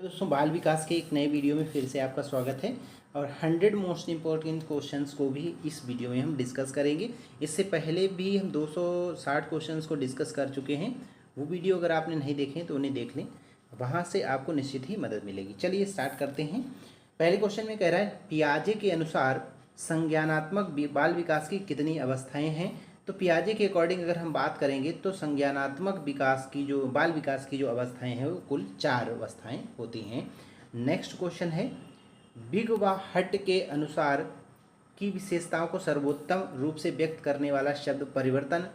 दोस्तों, बाल विकास के एक नए वीडियो में फिर से आपका स्वागत है। और 100 मोस्ट इम्पोर्टेंट क्वेश्चंस को भी इस वीडियो में हम डिस्कस करेंगे। इससे पहले भी हम 260 क्वेश्चंस को डिस्कस कर चुके हैं। वो वीडियो अगर आपने नहीं देखे तो उन्हें देख लें, वहाँ से आपको निश्चित ही मदद मिलेगी। चलिए स्टार्ट करते हैं। पहले क्वेश्चन में कह रहा है, पियाजे के अनुसार संज्ञानात्मक बाल विकास की कितनी अवस्थाएँ हैं। तो पियाजे के अकॉर्डिंग अगर हम बात करेंगे तो संज्ञानात्मक विकास की जो बाल विकास की जो अवस्थाएं हैं वो कुल 4 अवस्थाएं होती हैं। नेक्स्ट क्वेश्चन है, बिग व हट के अनुसार की विशेषताओं को सर्वोत्तम रूप से व्यक्त करने वाला शब्द परिवर्तन।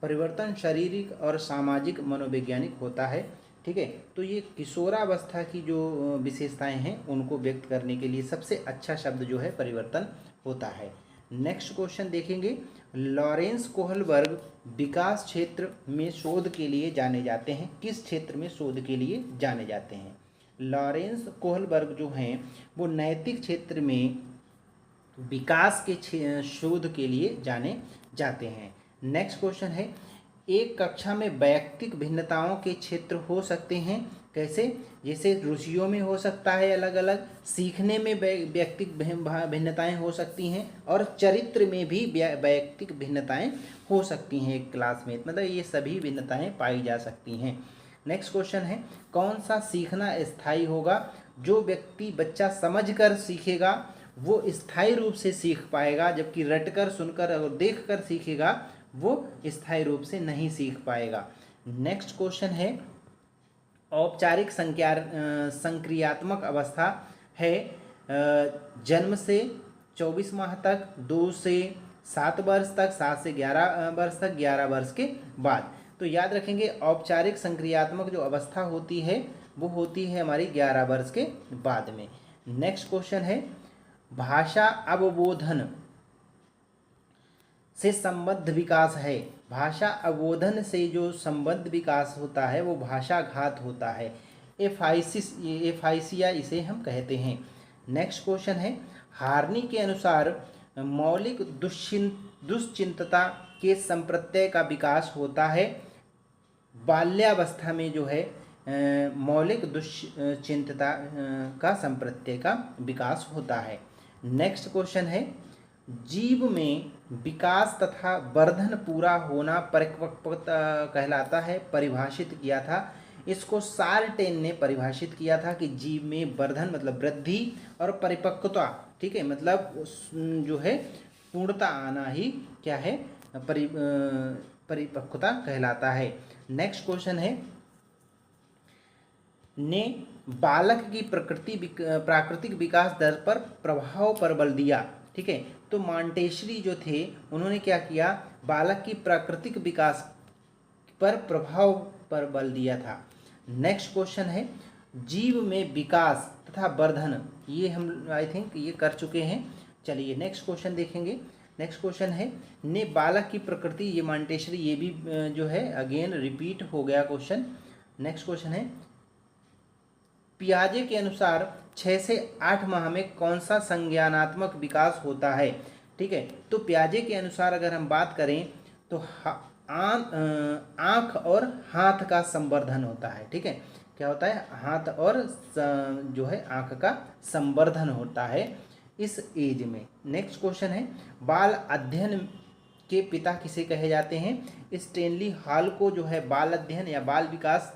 परिवर्तन शारीरिक और सामाजिक मनोवैज्ञानिक होता है। ठीक है, तो ये किशोरावस्था की जो विशेषताएं हैं उनको व्यक्त करने के लिए सबसे अच्छा शब्द जो है परिवर्तन होता है। नेक्स्ट क्वेश्चन देखेंगे, लॉरेंस कोहलबर्ग विकास क्षेत्र में शोध के लिए जाने जाते हैं। किस क्षेत्र में शोध के लिए जाने जाते हैं? लॉरेंस कोहलबर्ग जो हैं वो नैतिक क्षेत्र में विकास के शोध के लिए जाने जाते हैं। नेक्स्ट क्वेश्चन है, एक कक्षा में वैयक्तिक भिन्नताओं के क्षेत्र हो सकते हैं। कैसे? जैसे रुचियों में हो सकता है अलग अलग, सीखने में वैयक्तिक भिन्नताएं हो सकती हैं, और चरित्र में भी वैयक्तिक भिन्नताएं हो सकती हैं। एक क्लास में मतलब ये सभी भिन्नताएं पाई जा सकती हैं। नेक्स्ट क्वेश्चन है, कौन सा सीखना स्थायी होगा? जो व्यक्ति बच्चा समझकर सीखेगा वो स्थायी रूप से सीख पाएगा, जबकि रटकर, सुनकर और देखकर सीखेगा वो स्थायी रूप से नहीं सीख पाएगा। नेक्स्ट क्वेश्चन है, औपचारिक संक्रियात्मक अवस्था है जन्म से 24 माह तक, 2 से 7 वर्ष तक, 7 से 11 वर्ष तक, 11 वर्ष के बाद। तो याद रखेंगे, औपचारिक संक्रियात्मक जो अवस्था होती है वो होती है हमारी 11 वर्ष के बाद में। नेक्स्ट क्वेश्चन है, भाषा अवबोधन से संबद्ध विकास है। भाषा अवबोधन से जो संबद्ध विकास होता है वो भाषाघात होता है। एफाइसिया इसे हम कहते हैं। नेक्स्ट क्वेश्चन है, हार्नी के अनुसार मौलिक दुश्चिंतता के संप्रत्यय का विकास होता है। बाल्यावस्था में जो है मौलिक दुश्चिंतता का संप्रत्यय का विकास होता है। नेक्स्ट क्वेश्चन है, जीव में विकास तथा वर्धन पूरा होना परिपक्वता कहलाता है। परिभाषित किया था इसको सार्टेन ने परिभाषित किया था कि जीव में वर्धन मतलब वृद्धि और परिपक्वता, ठीक है, मतलब जो है पूर्णता आना ही क्या है, परिपक्वता कहलाता है। नेक्स्ट क्वेश्चन है, ने बालक की प्राकृतिक विकास दर पर प्रभाव पर बल दिया। ठीक है, तो मॉन्टेसरी जो थे उन्होंने क्या किया, बालक की प्राकृतिक विकास पर प्रभाव पर बल दिया था। नेक्स्ट क्वेश्चन है, जीव में विकास तथा वर्धन, ये हम आई थिंक ये कर चुके हैं। चलिए नेक्स्ट क्वेश्चन देखेंगे। नेक्स्ट क्वेश्चन है, ने बालक की प्रकृति, ये मॉन्टेसरी, ये भी जो है अगेन रिपीट हो गया क्वेश्चन। नेक्स्ट क्वेश्चन है, पियाजे के अनुसार 6 से 8 माह में कौन सा संज्ञानात्मक विकास होता है? ठीक है, तो पियाजे के अनुसार अगर हम बात करें तो आँख और हाथ का संवर्धन होता है। ठीक है, क्या होता है? हाथ और जो है आँख का संवर्धन होता है इस एज में। नेक्स्ट क्वेश्चन है, बाल अध्ययन के पिता किसे कहे जाते हैं? स्टेनली हॉल को जो है बाल अध्ययन या बाल विकास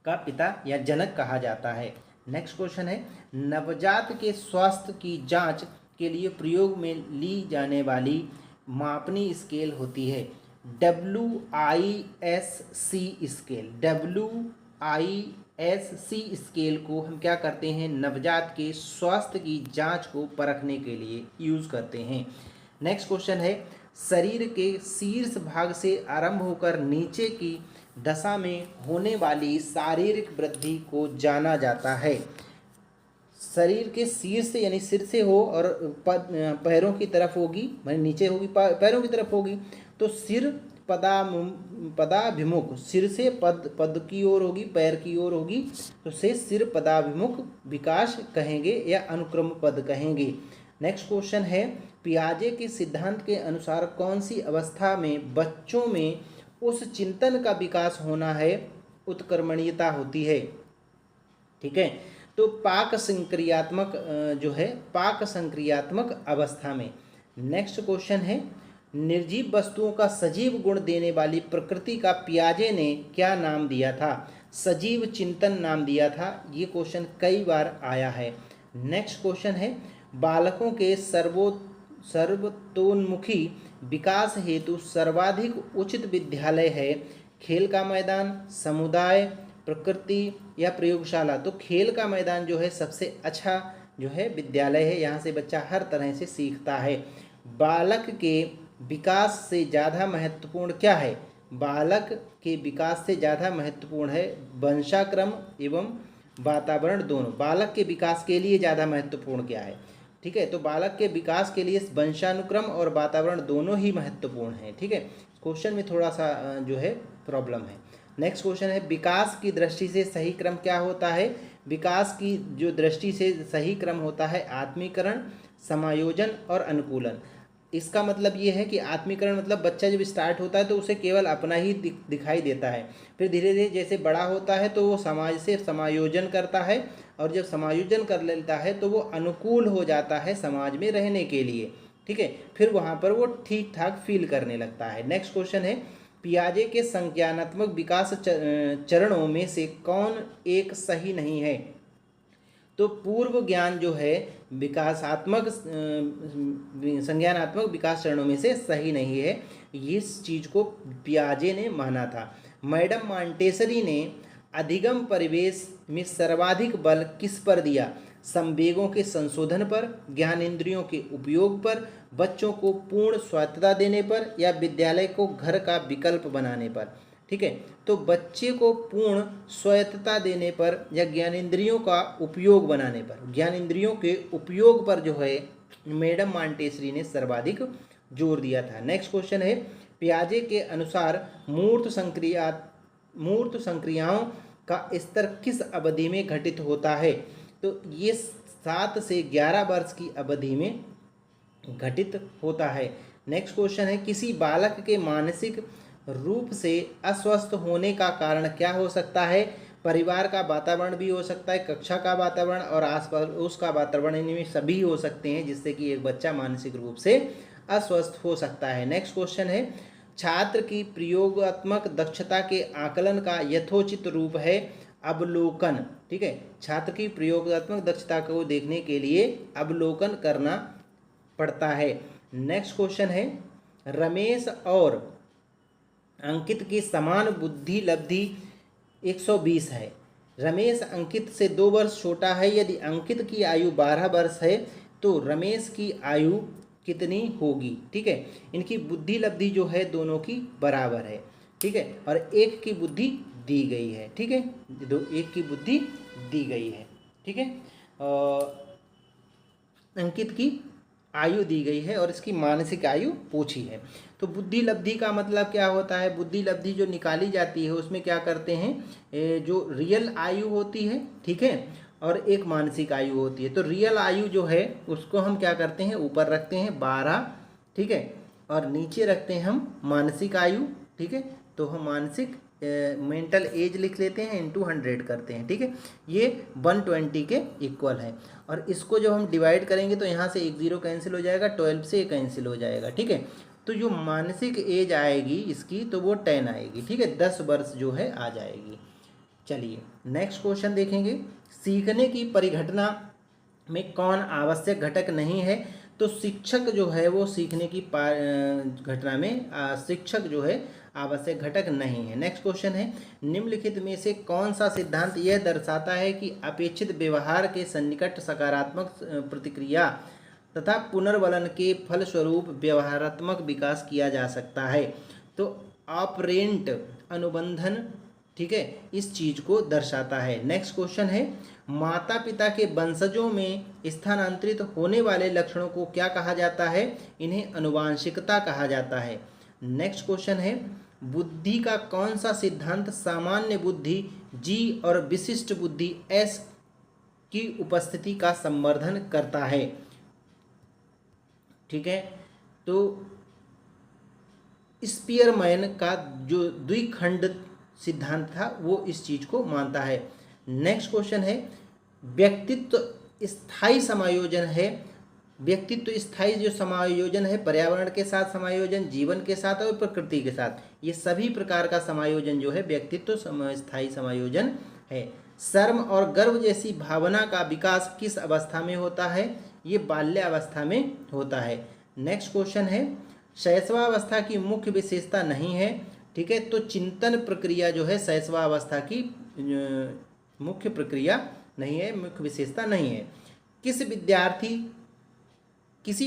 का पिता या जनक कहा जाता है। नेक्स्ट क्वेश्चन है, नवजात के स्वास्थ्य की जांच के लिए प्रयोग में ली जाने वाली मापनी स्केल होती है WISC स्केल। WISC स्केल को हम क्या करते हैं? नवजात के स्वास्थ्य की जांच को परखने के लिए यूज करते हैं। नेक्स्ट क्वेश्चन है, शरीर के शीर्ष भाग से आरंभ होकर नीचे की दशा में होने वाली शारीरिक वृद्धि को जाना जाता है। शरीर के शीर्ष से यानी सिर से हो और पैरों की तरफ होगी, माने नीचे होगी, पैरों की तरफ होगी, तो सिर पदाभिमुख, सिर से पद की ओर होगी, पैर की ओर होगी, तो से सिर पदाभिमुख विकास कहेंगे या अनुक्रम पद कहेंगे। नेक्स्ट क्वेश्चन है, पियाजे के सिद्धांत के अनुसार कौन सी अवस्था में बच्चों में उस चिंतन का विकास होना है उत्कर्मणीयता होती है? ठीक है। तो पाक संक्रियात्मक जो है पाक संक्रियात्मक अवस्था में। नेक्स्ट क्वेश्चन है, निर्जीव वस्तुओं का सजीव गुण देने वाली प्रकृति का पियाजे ने क्या नाम दिया था? सजीव चिंतन नाम दिया था। ये क्वेश्चन कई बार आया है। नेक्स्ट क्वेश्चन है, बालकों के सर्वतोन्मुखी विकास हेतु सर्वाधिक उचित विद्यालय है? खेल का मैदान, समुदाय, प्रकृति या प्रयोगशाला? तो खेल का मैदान जो है सबसे अच्छा जो है विद्यालय है, यहाँ से बच्चा हर तरह से सीखता है। बालक के विकास से ज़्यादा महत्वपूर्ण क्या है? बालक के विकास से ज़्यादा महत्वपूर्ण है वंशाक्रम एवं वातावरण दोनों। बालक के विकास के लिए ज़्यादा महत्वपूर्ण क्या है? ठीक है, तो बालक के विकास के लिए वंशानुक्रम और वातावरण दोनों ही महत्वपूर्ण हैं। ठीक है, क्वेश्चन में थोड़ा सा जो है प्रॉब्लम है। नेक्स्ट क्वेश्चन है, विकास की दृष्टि से सही क्रम क्या होता है? विकास की जो दृष्टि से सही क्रम होता है आत्मीकरण, समायोजन और अनुकूलन। इसका मतलब ये है कि आत्मीकरण मतलब बच्चा जब स्टार्ट होता है तो उसे केवल अपना ही दिखाई देता है, फिर धीरे धीरे जैसे बड़ा होता है तो वो समाज से समायोजन करता है, और जब समायोजन कर लेता है तो वो अनुकूल हो जाता है समाज में रहने के लिए। ठीक है, फिर वहाँ पर वो ठीक ठाक फील करने लगता है। नेक्स्ट क्वेश्चन है, पियाजे के संज्ञानात्मक विकास चरणों में से कौन एक सही नहीं है? तो पूर्व ज्ञान जो है विकासात्मक संज्ञानात्मक विकास चरणों में से सही नहीं है। इस चीज़ को पियाजे ने माना था। मैडम मॉन्टेसरी ने अधिगम परिवेश में सर्वाधिक बल किस पर दिया? संवेगों के संशोधन पर, ज्ञानेंद्रियों के उपयोग पर, बच्चों को पूर्ण स्वायत्तता देने पर, या विद्यालय को घर का विकल्प बनाने पर? ठीक है, तो बच्चे को पूर्ण स्वायत्तता देने पर या ज्ञानेंद्रियों का उपयोग बनाने पर, ज्ञानेंद्रियों के उपयोग पर जो है मैडम मॉन्टेसरी ने सर्वाधिक जोर दिया था। नेक्स्ट क्वेश्चन है, पियाजे के अनुसार मूर्त संक्रियाओं का स्तर किस अवधि में घटित होता है? तो ये 7 से 11 वर्ष की अवधि में घटित होता है। नेक्स्ट क्वेश्चन है, किसी बालक के मानसिक रूप से अस्वस्थ होने का कारण क्या हो सकता है? परिवार का वातावरण भी हो सकता है, कक्षा का वातावरण और आसपास उसका वातावरण, इनमें सभी हो सकते हैं जिससे कि एक बच्चा मानसिक रूप से अस्वस्थ हो सकता है। नेक्स्ट क्वेश्चन है, छात्र की प्रयोगात्मक दक्षता के आकलन का यथोचित रूप है अवलोकन। ठीक है, छात्र की प्रयोगात्मक दक्षता को देखने के लिए अवलोकन करना पड़ता है। नेक्स्ट क्वेश्चन है, रमेश और अंकित की समान बुद्धि लब्धि 120 है। रमेश अंकित से 2 वर्ष छोटा है। यदि अंकित की आयु 12 वर्ष है तो रमेश की आयु कितनी होगी? ठीक है, इनकी बुद्धि लब्धि जो है दोनों की बराबर है। ठीक है, और एक की बुद्धि दी गई है। ठीक है, एक की बुद्धि दी गई है। ठीक है, अंकित की आयु दी गई है और इसकी मानसिक आयु पूछी है। तो बुद्धि लब्धि का मतलब क्या होता है? बुद्धि लब्धि जो निकाली जाती है उसमें क्या करते हैं, जो रियल आयु होती है, ठीक है, और एक मानसिक आयु होती है। तो रियल आयु जो है उसको हम क्या करते हैं, ऊपर रखते हैं 12, ठीक है, और नीचे रखते हैं हम मानसिक आयु। ठीक है, तो हम मानसिक मेंटल एज लिख लेते हैं इंटू 100 करते हैं। ठीक है, ये 120 के इक्वल है। और इसको जब हम डिवाइड करेंगे तो यहाँ से 1 0 कैंसिल हो जाएगा, 12 से कैंसिल हो जाएगा। ठीक है, तो जो मानसिक एज आएगी इसकी तो वो 10 आएगी। ठीक है, 10 वर्ष जो है आ जाएगी। चलिए नेक्स्ट क्वेश्चन देखेंगे, सीखने की परिघटना में कौन आवश्यक घटक नहीं है? तो शिक्षक जो है वो सीखने की घटना में शिक्षक जो है आवश्यक घटक नहीं है। नेक्स्ट क्वेश्चन है, निम्नलिखित में से कौन सा सिद्धांत यह दर्शाता है कि अपेक्षित व्यवहार के सन्निकट सकारात्मक प्रतिक्रिया तथा पुनर्वलन के फलस्वरूप व्यवहारात्मक विकास किया जा सकता है? तो ऑपरेंट अनुबंधन, ठीक है, इस चीज को दर्शाता है। नेक्स्ट क्वेश्चन है, माता पिता के वंशजों में स्थानांतरित होने वाले लक्षणों को क्या कहा जाता है? इन्हें अनुवांशिकता कहा जाता है। नेक्स्ट क्वेश्चन है, बुद्धि का कौन सा सिद्धांत सामान्य बुद्धि जी और विशिष्ट बुद्धि एस की उपस्थिति का संवर्धन करता है? ठीक है, तो स्पीयरमैन का जो द्विखंड सिद्धांत था वो इस चीज को मानता है। नेक्स्ट क्वेश्चन है व्यक्तित्व स्थायी समायोजन है। व्यक्तित्व स्थायी जो समायोजन है, पर्यावरण के साथ समायोजन, जीवन के साथ और प्रकृति के साथ, ये सभी प्रकार का समायोजन जो है व्यक्तित्व स्थायी समायोजन है। शर्म और गर्व जैसी भावना का विकास किस अवस्था में होता है? ये बाल्यावस्था में होता है। नेक्स्ट क्वेश्चन है शैशवावस्था की मुख्य विशेषता नहीं है। ठीक है, तो चिंतन प्रक्रिया जो है शैशवावस्था की मुख्य प्रक्रिया नहीं है, मुख्य विशेषता नहीं है। किसी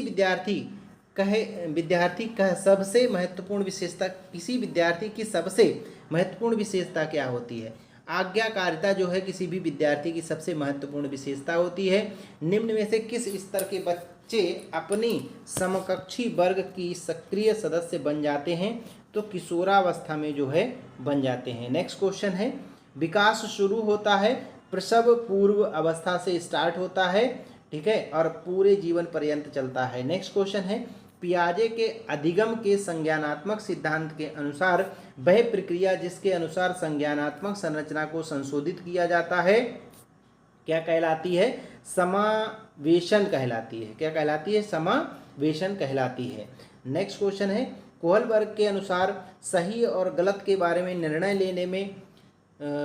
विद्यार्थी का सबसे महत्वपूर्ण विशेषता, किसी विद्यार्थी की सबसे महत्वपूर्ण विशेषता क्या होती है? आज्ञाकारिता जो है किसी भी विद्यार्थी की सबसे महत्वपूर्ण विशेषता होती है। निम्न में से किस स्तर के बच्चे अपनी समकक्षी वर्ग की सक्रिय सदस्य बन जाते हैं? तो किशोरावस्था में जो है बन जाते हैं। नेक्स्ट क्वेश्चन है विकास शुरू होता है प्रसव पूर्व अवस्था से स्टार्ट होता है, ठीक है, और पूरे जीवन पर्यंत चलता है। नेक्स्ट क्वेश्चन है पियाजे के अधिगम के संज्ञानात्मक सिद्धांत के अनुसार वह प्रक्रिया जिसके अनुसार संज्ञानात्मक संरचना को संशोधित किया जाता है क्या कहलाती है? समावेशन कहलाती है। क्या कहलाती है? समावेशन कहलाती है। नेक्स्ट क्वेश्चन है कोहलबर्ग के अनुसार सही और गलत के बारे में निर्णय लेने में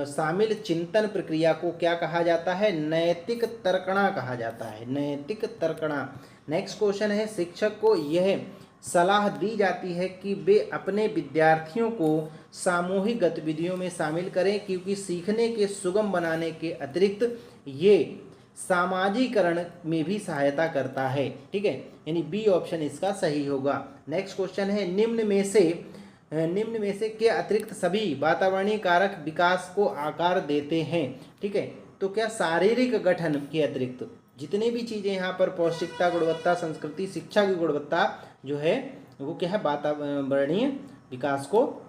शामिल चिंतन प्रक्रिया को क्या कहा जाता है? नैतिक तर्कणा कहा जाता है, नैतिक तर्कणा। नेक्स्ट क्वेश्चन है शिक्षक को यह सलाह दी जाती है कि वे अपने विद्यार्थियों को सामूहिक गतिविधियों में शामिल करें क्योंकि सीखने के सुगम बनाने के अतिरिक्त ये सामाजिकरण में भी सहायता करता है। ठीक है, यानी बी ऑप्शन इसका सही होगा। नेक्स्ट क्वेश्चन है निम्न में से के अतिरिक्त सभी वातावरणीय कारक विकास को आकार देते हैं। ठीक है, तो क्या शारीरिक गठन के अतिरिक्त जितनी भी चीज़ें यहाँ पर पौष्टिकता, गुणवत्ता, संस्कृति, शिक्षा की गुणवत्ता जो है वो क्या है? वातावरणीय विकास को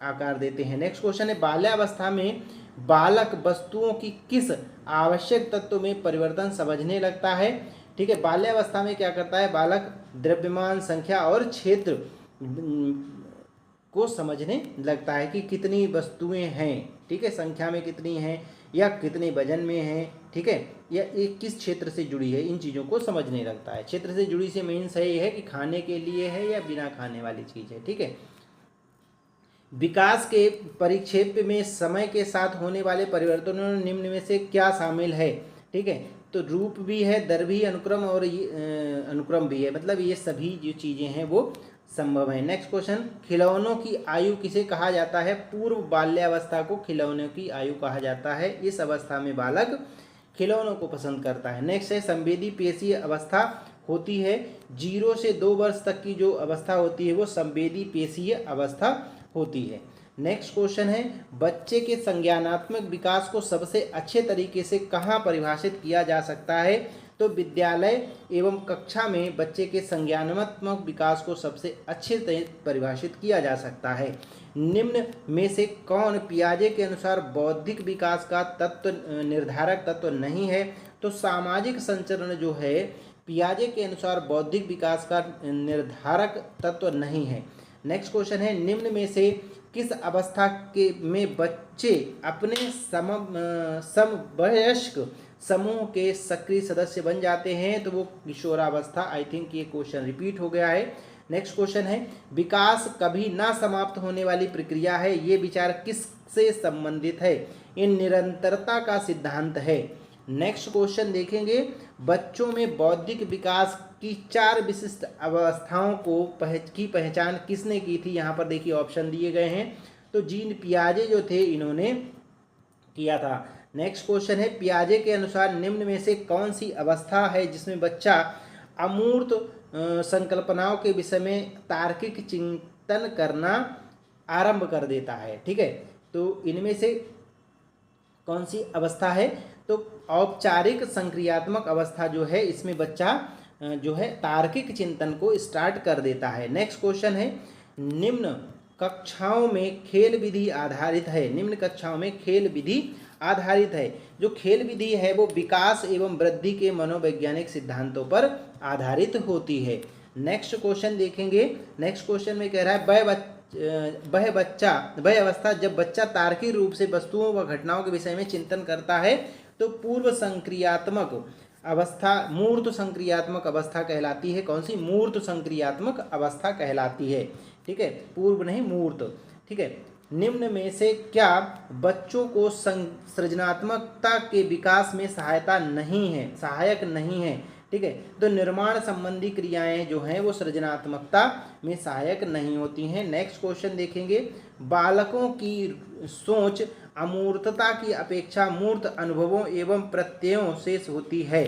आकार देते हैं। नेक्स्ट क्वेश्चन है बाल्यावस्था में बालक वस्तुओं की किस आवश्यक तत्व में परिवर्तन समझने लगता है? ठीक है, बाल्यावस्था में क्या करता है बालक? द्रव्यमान, संख्या और क्षेत्र को समझने लगता है कि कितनी वस्तुएं हैं, ठीक है, संख्या में कितनी हैं या कितने वजन में हैं, ठीक है, या एक किस क्षेत्र से जुड़ी है, इन चीज़ों को समझने लगता है। क्षेत्र से जुड़ी से मीन्स है ये है कि खाने के लिए है या बिना खाने वाली चीज़ है। ठीक है, विकास के परिक्षेप में समय के साथ होने वाले परिवर्तनों निम्न में से क्या शामिल है? ठीक है, तो रूप भी है, दर भी, अनुक्रम और अनुक्रम भी है, मतलब ये सभी जो चीज़ें हैं वो संभव है। नेक्स्ट क्वेश्चन खिलौनों की आयु किसे कहा जाता है? पूर्व बाल्यावस्था को खिलौनों की आयु कहा जाता है। इस अवस्था में बालक खिलौनों को पसंद करता है। नेक्स्ट है संवेदी पेशीय अवस्था होती है 0 से 2 वर्ष तक की जो अवस्था होती है वो संवेदी पेशीय अवस्था होती है। नेक्स्ट क्वेश्चन है बच्चे के संज्ञानात्मक विकास को सबसे अच्छे तरीके से कहाँ परिभाषित किया जा सकता है? तो विद्यालय एवं कक्षा में बच्चे के संज्ञानात्मक विकास को सबसे अच्छे से परिभाषित किया जा सकता है। निम्न में से कौन पियाजे के अनुसार बौद्धिक विकास का तत्व निर्धारक तत्व नहीं है? तो सामाजिक संचरण जो है पियाजे के अनुसार बौद्धिक विकास का निर्धारक तत्व नहीं है। नेक्स्ट क्वेश्चन है निम्न में से किस अवस्था के में बच्चे अपने समवयस्क समूह के सक्रिय सदस्य बन जाते हैं? तो वो किशोरावस्था। आई थिंक ये क्वेश्चन रिपीट हो गया है। नेक्स्ट क्वेश्चन है विकास कभी ना समाप्त होने वाली प्रक्रिया है, ये विचार किससे संबंधित है? ये निरंतरता का सिद्धांत है। नेक्स्ट क्वेश्चन देखेंगे बच्चों में बौद्धिक विकास की 4 विशिष्ट अवस्थाओं की पहचान किसने की थी? यहाँ पर देखिए ऑप्शन दिए गए हैं, तो जीन पियाजे जो थे इन्होंने किया था। नेक्स्ट क्वेश्चन है पियाजे के अनुसार निम्न में से कौन सी अवस्था है जिसमें बच्चा अमूर्त संकल्पनाओं के विषय में तार्किक चिंतन करना आरंभ कर देता है? ठीक है, तो इनमें से कौन सी अवस्था है? तो औपचारिक संक्रियात्मक अवस्था जो है इसमें बच्चा जो है तार्किक चिंतन को स्टार्ट कर देता है। नेक्स्ट क्वेश्चन है निम्न कक्षाओं में खेल विधि आधारित है। निम्न कक्षाओं में खेल विधि आधारित है। जो खेल विधि है वो विकास एवं वृद्धि के मनोवैज्ञानिक सिद्धांतों पर आधारित होती है। नेक्स्ट क्वेश्चन देखेंगे। नेक्स्ट क्वेश्चन में कह रहा है वह वह अवस्था जब बच्चा तार्किक रूप से वस्तुओं व घटनाओं के विषय में चिंतन करता है तो पूर्व संक्रियात्मक अवस्था मूर्त संक्रियात्मक अवस्था कहलाती है। कौन सी? मूर्त संक्रियात्मक अवस्था कहलाती है। ठीक है, पूर्व नहीं, मूर्त। ठीक है, निम्न में से क्या बच्चों को सृजनात्मकता के विकास में सहायक नहीं है? ठीक है, तो निर्माण संबंधी क्रियाएं जो हैं वो सृजनात्मकता में सहायक नहीं होती हैं। नेक्स्ट क्वेश्चन देखेंगे, बालकों की सोच अमूर्तता की अपेक्षा मूर्त अनुभवों एवं प्रत्ययों से होती है।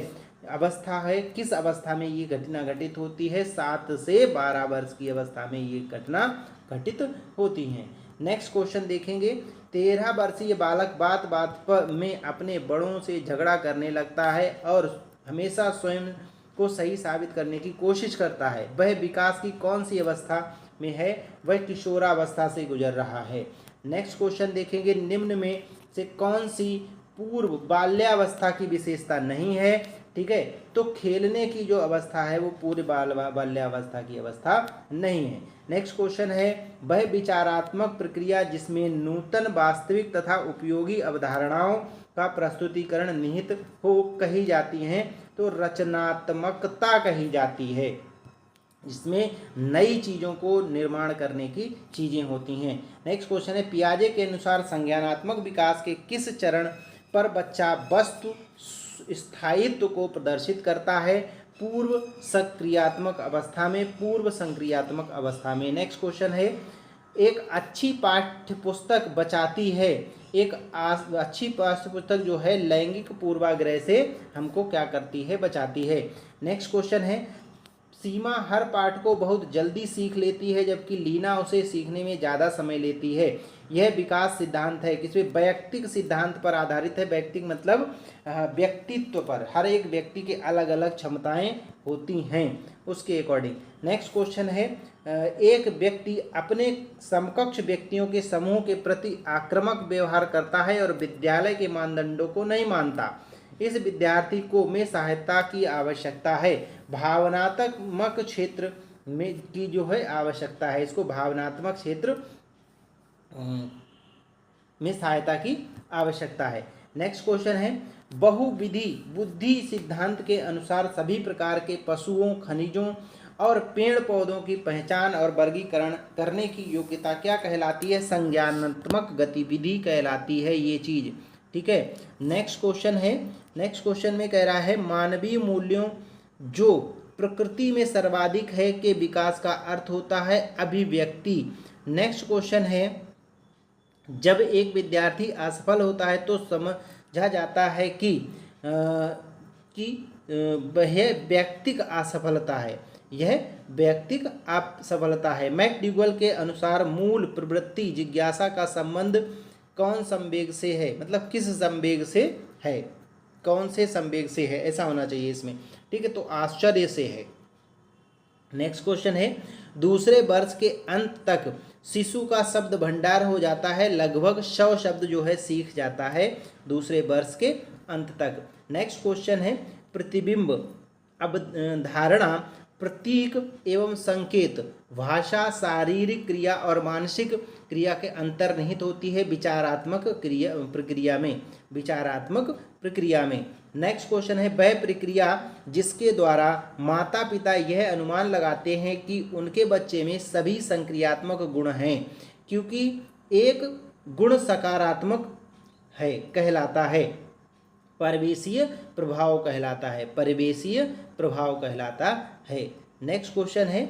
अवस्था है, किस अवस्था में ये घटना घटित होती है? 7 से 12 वर्ष की अवस्था में ये घटना घटित होती हैं। नेक्स्ट क्वेश्चन देखेंगे, 13 वर्षीय बालक बात बात पर में अपने बड़ों से झगड़ा करने लगता है और हमेशा स्वयं को सही साबित करने की कोशिश करता है। वह विकास की कौन सी अवस्था में है? वह किशोरावस्था से गुजर रहा है। नेक्स्ट क्वेश्चन देखेंगे, निम्न में से कौन सी पूर्व बाल्यावस्था की विशेषता नहीं है? ठीक है, तो खेलने की जो अवस्था है वो पूर्व बाल्यावस्था की अवस्था नहीं है। नेक्स्ट क्वेश्चन है, वह विचारात्मक प्रक्रिया जिसमें नूतन वास्तविक तथा उपयोगी अवधारणाओं का प्रस्तुतिकरण निहित हो कही जाती हैं? तो रचनात्मकता कही जाती है, जिसमें नई चीज़ों को निर्माण करने की चीज़ें होती हैं। नेक्स्ट क्वेश्चन है, पियाजे के अनुसार संज्ञानात्मक विकास के किस चरण पर बच्चा वस्तु स्थायित्व को प्रदर्शित करता है? पूर्व सक्रियात्मक अवस्था में, पूर्व संक्रियात्मक अवस्था में। नेक्स्ट क्वेश्चन है, एक अच्छी पाठ्य पुस्तक बचाती है, एक अच्छी पाठ्य पुस्तक जो है लैंगिक पूर्वाग्रह से हमको क्या करती है? बचाती है। नेक्स्ट क्वेश्चन है, सीमा हर पाठ को बहुत जल्दी सीख लेती है जबकि लीना उसे सीखने में ज़्यादा समय लेती है। यह विकास सिद्धांत है किसमें? वैयक्तिक सिद्धांत पर आधारित है। वैयक्तिक मतलब व्यक्तित्व पर, हर एक व्यक्ति के अलग अलग क्षमताएं होती हैं उसके अकॉर्डिंग। नेक्स्ट क्वेश्चन है, एक व्यक्ति अपने समकक्ष व्यक्तियों के समूह के प्रति आक्रामक व्यवहार करता है और विद्यालय के मानदंडों को नहीं मानता। इस विद्यार्थी को में सहायता की आवश्यकता है। भावनात्मक क्षेत्र में की जो है आवश्यकता है, इसको भावनात्मक क्षेत्र में सहायता की आवश्यकता है। नेक्स्ट क्वेश्चन है, बहुविधि बुद्धि सिद्धांत के अनुसार सभी प्रकार के पशुओं, खनिजों और पेड़ पौधों की पहचान और वर्गीकरण करने की योग्यता क्या कहलाती है? संज्ञानात्मक गतिविधि कहलाती है ये चीज। ठीक है, नेक्स्ट क्वेश्चन है, नेक्स्ट क्वेश्चन में कह रहा है, मानवीय मूल्यों जो प्रकृति में सर्वाधिक है के विकास का अर्थ होता है अभिव्यक्ति। नेक्स्ट क्वेश्चन है, जब एक विद्यार्थी असफल होता है तो समझा जाता है कि वह व्यक्तिक असफलता है, यह व्यक्तिक असफलता है। मैकडूगल के अनुसार मूल प्रवृत्ति जिज्ञासा का संबंध कौन संवेग से है? मतलब किस संवेग से है, कौन से संवेग से है, ऐसा होना चाहिए इसमें। ठीक है, तो आश्चर्य से है। नेक्स्ट क्वेश्चन है, दूसरे वर्ष के अंत तक शिशु का शब्द भंडार हो जाता है, लगभग 100 शब्द जो है सीख जाता है दूसरे वर्ष के अंत तक। नेक्स्ट क्वेश्चन है, प्रतिबिंब अवधारणा प्रतीक एवं संकेत भाषा शारीरिक क्रिया और मानसिक क्रिया के अंतर्निहित होती है विचारात्मक प्रक्रिया में। नेक्स्ट क्वेश्चन है, वह प्रक्रिया जिसके द्वारा माता पिता यह अनुमान लगाते हैं कि उनके बच्चे में सभी संक्रियात्मक गुण हैं क्योंकि एक गुण सकारात्मक है कहलाता है, परिवेशीय प्रभाव कहलाता है, परिवेशीय प्रभाव कहलाता है। नेक्स्ट क्वेश्चन है,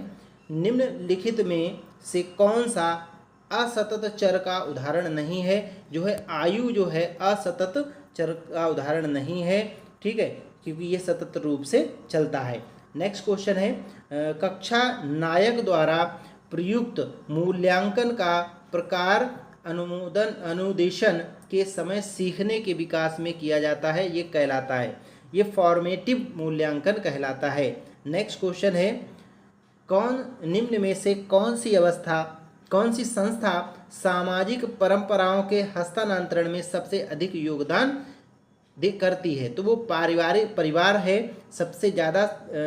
निम्नलिखित में से कौन सा असतत चर का उदाहरण नहीं है? जो है आयु जो है असतत चर का उदाहरण नहीं है। ठीक है, क्योंकि ये सतत रूप से चलता है। नेक्स्ट क्वेश्चन है, कक्षा नायक द्वारा प्रयुक्त मूल्यांकन का प्रकार अनुदेशन के समय सीखने के विकास में किया जाता है, ये कहलाता है, ये फॉर्मेटिव मूल्यांकन कहलाता है। नेक्स्ट क्वेश्चन है, निम्न में से कौन सी संस्था सामाजिक परंपराओं के हस्तांतरण में सबसे अधिक योगदान करती है? तो वो परिवार है, सबसे ज़्यादा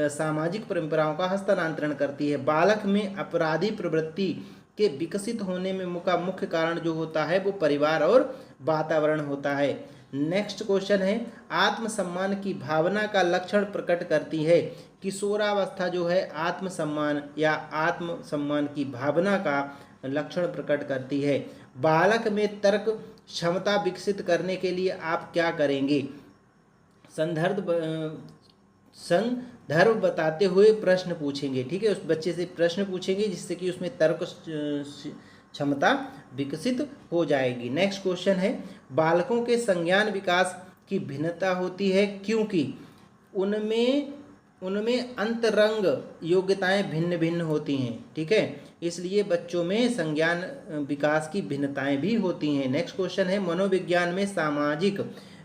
सामाजिक परंपराओं का हस्तांतरण करती है। बालक में अपराधी प्रवृत्ति के विकसित होने में का मुख्य कारण जो होता है वो परिवार और वातावरण होता है। नेक्स्ट क्वेश्चन है, आत्मसम्मान की भावना का लक्षण प्रकट करती है। किशोरावस्था जो है आत्मसम्मान या आत्मसम्मान की भावना का लक्षण प्रकट करती है। बालक में तर्क क्षमता विकसित करने के लिए आप क्या करेंगे? संदर्भ बताते हुए प्रश्न पूछेंगे। ठीक है, उस बच्चे से प्रश्न पूछेंगे जिससे कि उसमें तर्क क्षमता विकसित हो जाएगी। नेक्स्ट क्वेश्चन है, बालकों के संज्ञान विकास की भिन्नता होती है क्योंकि उनमें अंतरंग योग्यताएं भिन्न भिन्न होती हैं। ठीक है, इसलिए बच्चों में संज्ञान विकास की भिन्नताएं भी होती हैं। नेक्स्ट क्वेश्चन है, मनोविज्ञान में सामाजिक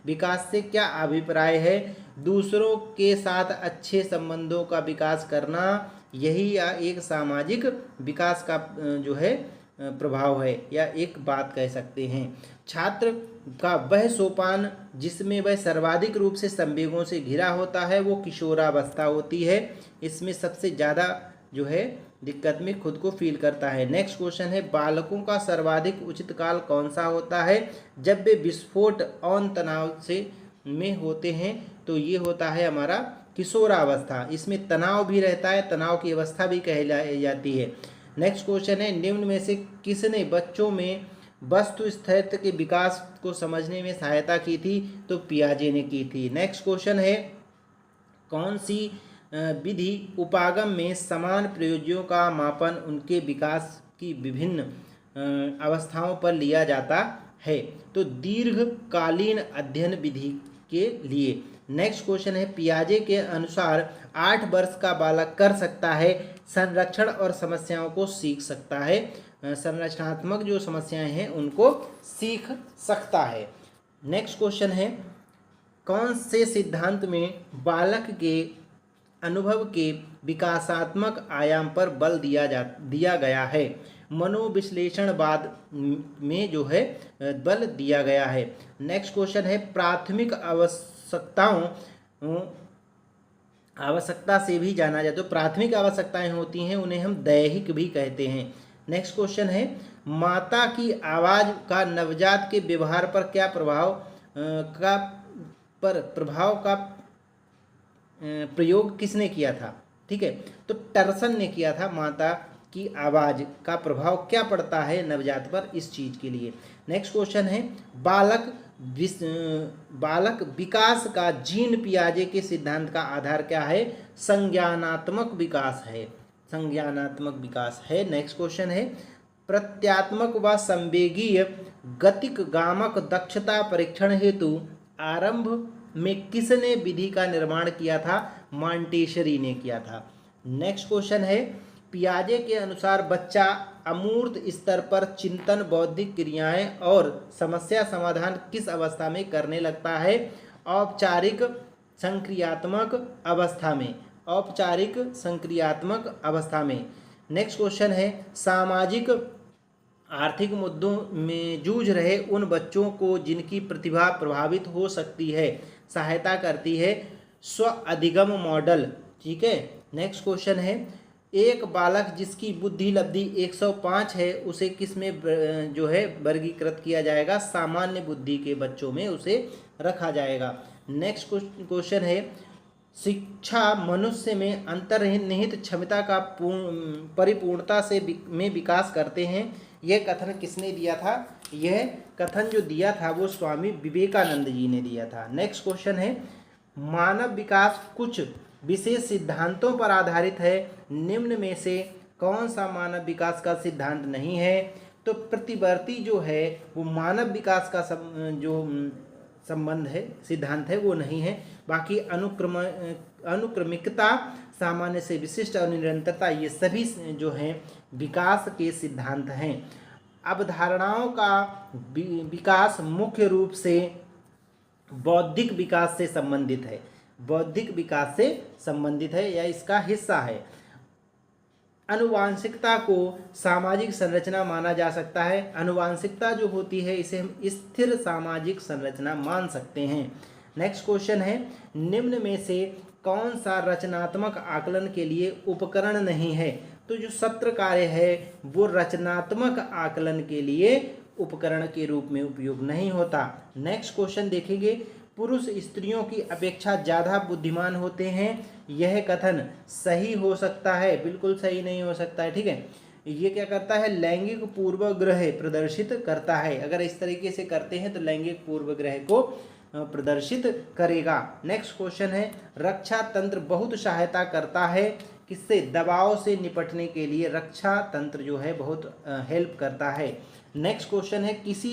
विकास से क्या अभिप्राय है? दूसरों के साथ अच्छे संबंधों का विकास करना, यही एक सामाजिक विकास का जो है प्रभाव है या एक बात कह सकते हैं। छात्र का वह सोपान जिसमें वह सर्वाधिक रूप से संवेगों से घिरा होता है वो किशोरावस्था होती है। इसमें सबसे ज़्यादा जो है दिक्कत में खुद को फील करता है। नेक्स्ट क्वेश्चन है, बालकों का सर्वाधिक उचित काल कौन सा होता है? जब वे विस्फोट और तनाव से में होते हैं तो ये होता है हमारा किशोरावस्था। इसमें तनाव भी रहता है, तनाव की अवस्था भी कहलाई जाती है। नेक्स्ट क्वेश्चन है, निम्न में से किसने बच्चों में वस्तु स्थिरता के विकास को समझने में सहायता की थी? तो पियाजे ने की थी। नेक्स्ट क्वेश्चन है, कौन सी विधि उपागम में समान प्रयोज्यों का मापन उनके विकास की विभिन्न अवस्थाओं पर लिया जाता है? तो दीर्घकालीन अध्ययन विधि के लिए। नेक्स्ट क्वेश्चन है, पियाजे के अनुसार 8 वर्ष का बालक कर सकता है संरक्षण और समस्याओं को सीख सकता है। संरचनात्मक जो समस्याएं हैं उनको सीख सकता है। नेक्स्ट क्वेश्चन है, कौन से सिद्धांत में बालक के अनुभव के विकासात्मक आयाम पर बल दिया गया है? मनोविश्लेषणवाद में जो है बल दिया गया है। नेक्स्ट क्वेश्चन है, प्राथमिक आवश्यकता से भी जाना जाए तो प्राथमिक आवश्यकताएं होती हैं उन्हें हम दैहिक भी कहते हैं। नेक्स्ट क्वेश्चन है, माता की आवाज़ का नवजात के व्यवहार पर क्या प्रभाव का प्रयोग किसने किया था? ठीक है, तो टर्सन ने किया था। माता की आवाज़ का प्रभाव क्या पड़ता है नवजात पर, इस चीज़ के लिए। नेक्स्ट क्वेश्चन है, बालक विकास का जीन पियाजे के सिद्धांत का आधार क्या है? संज्ञानात्मक विकास है। संज्ञानात्मक विकास है। नेक्स्ट क्वेश्चन है, प्रत्यात्मक व संवेगीय गतिक गामक दक्षता परीक्षण हेतु आरंभ में किसने विधि का निर्माण किया था? मॉन्टेसरी ने किया था। नेक्स्ट क्वेश्चन है, पियाजे के अनुसार बच्चा अमूर्त स्तर पर चिंतन, बौद्धिक क्रियाएं और समस्या समाधान किस अवस्था में करने लगता है? औपचारिक संक्रियात्मक अवस्था में। औपचारिक संक्रियात्मक अवस्था में। नेक्स्ट क्वेश्चन है, सामाजिक आर्थिक मुद्दों में जूझ रहे उन बच्चों को जिनकी प्रतिभा प्रभावित हो सकती है सहायता करती है स्व अधिगम मॉडल। ठीक है। नेक्स्ट क्वेश्चन है, एक बालक जिसकी बुद्धि लब्धि 105 है उसे किस में जो है वर्गीकृत किया जाएगा? सामान्य बुद्धि के बच्चों में उसे रखा जाएगा। नेक्स्ट क्वेश्चन है, शिक्षा मनुष्य में अंतर्निहित क्षमता का परिपूर्णता से में विकास करते हैं। यह कथन किसने दिया था? यह कथन जो दिया था वो स्वामी विवेकानंद जी ने दिया था। नेक्स्ट क्वेश्चन है, मानव विकास कुछ विशेष सिद्धांतों पर आधारित है, निम्न में से कौन सा मानव विकास का सिद्धांत नहीं है? तो प्रतिवर्ती जो है वो मानव विकास का जो संबंध है, सिद्धांत है, वो नहीं है। बाकी अनुक्रमिकता, सामान्य से विशिष्ट और निरंतरता, ये सभी जो हैं विकास के सिद्धांत हैं। अवधारणाओं का विकास मुख्य रूप से बौद्धिक विकास से संबंधित है। बौद्धिक विकास से संबंधित है या इसका हिस्सा है। अनुवांशिकता को सामाजिक संरचना माना जा सकता है। अनुवांशिकता जो होती है इसे हम स्थिर सामाजिक संरचना मान सकते हैं। नेक्स्ट क्वेश्चन है, निम्न में से कौन सा रचनात्मक आकलन के लिए उपकरण नहीं है? तो जो सत्र कार्य है वो रचनात्मक आकलन के लिए उपकरण के रूप में उपयोग नहीं होता। नेक्स्ट क्वेश्चन देखेंगे, पुरुष स्त्रियों की अपेक्षा ज़्यादा बुद्धिमान होते हैं, यह कथन सही हो सकता है? बिल्कुल सही नहीं हो सकता है। ठीक है, ये क्या करता है, लैंगिक पूर्वग्रह प्रदर्शित करता है। अगर इस तरीके से करते हैं तो लैंगिक पूर्वग्रह को प्रदर्शित करेगा। नेक्स्ट क्वेश्चन है, रक्षा तंत्र बहुत सहायता करता है किससे? दबाव से निपटने के लिए रक्षा तंत्र जो है बहुत हेल्प करता है। नेक्स्ट क्वेश्चन है, किसी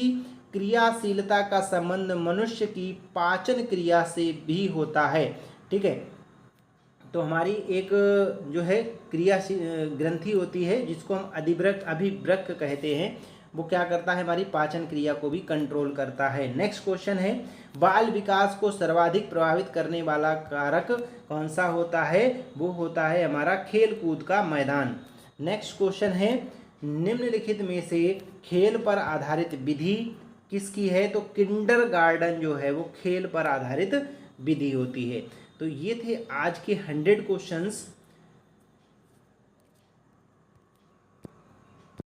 क्रियाशीलता का संबंध मनुष्य की पाचन क्रिया से भी होता है। ठीक है, तो हमारी एक जो है क्रियाशील ग्रंथि होती है जिसको हम अभिवृक्क कहते हैं, वो क्या करता है, हमारी पाचन क्रिया को भी कंट्रोल करता है। नेक्स्ट क्वेश्चन है, बाल विकास को सर्वाधिक प्रभावित करने वाला कारक कौन सा होता है? वो होता है हमारा खेल कूद का मैदान। नेक्स्ट क्वेश्चन है, निम्नलिखित में से खेल पर आधारित विधि किसकी है? तो किंडरगार्टन जो है वो खेल पर आधारित विधि होती है। तो ये थे आज के 100 क्वेश्चंस